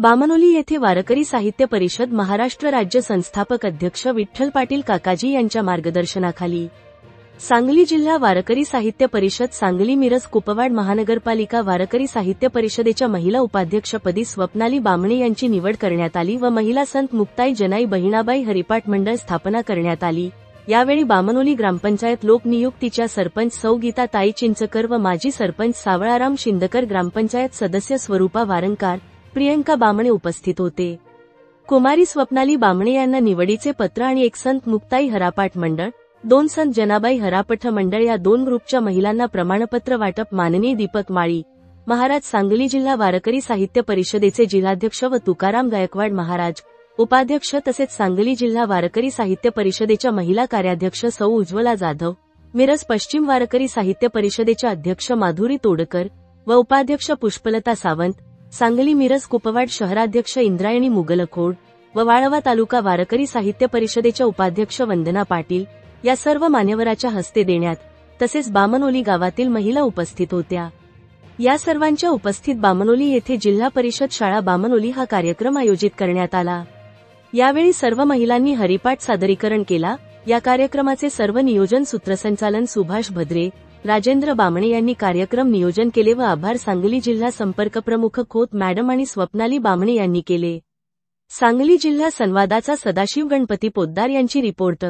बामनोली येथे वारकरी साहित्य परिषद महाराष्ट्र राज्य संस्थापक अध्यक्ष विठ्ठल पाटील काकाजी यांच्या मार्गदर्शनाखाली सांगली जिल्हा वारकरी साहित्य परिषद सांगली मिरज कुपवाड महानगरपालिका वारकरी साहित्य परिषदेच्या महिला उपाध्यक्षपदी स्वप्नाली बामणे यांची निवड करण्यात आली व महिला संत मुक्ताई जनाई बहिणाबाई हरिपाठ मंडळ स्थापना करण्यात आली। यावेळी बामनोली ग्रामपंचायत लोकनियुक्तीच्या सरपंच सौ गीता ताई चिंचकर व माजी सरपंच सावळाराम शिंदकर, ग्रामपंचायत सदस्य स्वरूपा वारंकार, प्रियंका बामणे उपस्थित होते। कुमारी स्वप्नाली बामणे यांना निवडीचे पत्र आणि एक संत मुक्ताई हरापाठ मंडळ, 2 संत जनाबाई हरापठ मंडळ या 2 ग्रुपच्या महिलांना प्रमाणपत्र वाटप माननीय दीपक माळी महाराज, सांगली जिल्हा वारकरी साहित्य परिषदेचे जिल्हाध्यक्ष व तुकाराम गायकवाड महाराज उपाध्यक्ष तसेच सांगली जिल्हा वारकरी साहित्य परिषदेच्या महिला कार्याध्यक्ष सौ उज्ज्वला जाधव, मिरज पश्चिम वारकरी साहित्य परिषदेच्या अध्यक्ष माधुरी तोडकर व उपाध्यक्ष पुष्पलता सावंत, सांगली मिरज कुपवाड शहराध्यक्ष इंद्रायणी मुगलखोड व वाळवा तालुका वारकरी साहित्य परिषदेच्या उपाध्यक्ष वंदना पाटील या सर्व मान्यवराच्या हस्ते देण्यात, तसेच बामनोली गावातील महिला उपस्थित होत्या। या सर्वांच्या उपस्थित बामनोली येथे जिल्हा परिषद शाळा बामनोली हा कार्यक्रम आयोजित करण्यात आला। यावेळी सर्व महिलांनी हरिपाठ सादरीकरण केला। या कार्यक्रमाचे सर्व नियोजन सूत्रसंचालन सुभाष भद्रे, राजेंद्र बामणे यांनी कार्यक्रम नियोजन केले व आभार सांगली जिल्हा संपर्क प्रमुख खोत मॅडम आणि स्वप्नाली बामणे यांनी केले। सांगली जिल्हा संवादाचा सदाशिव गणपती पोद्दार यांची रिपोर्ट।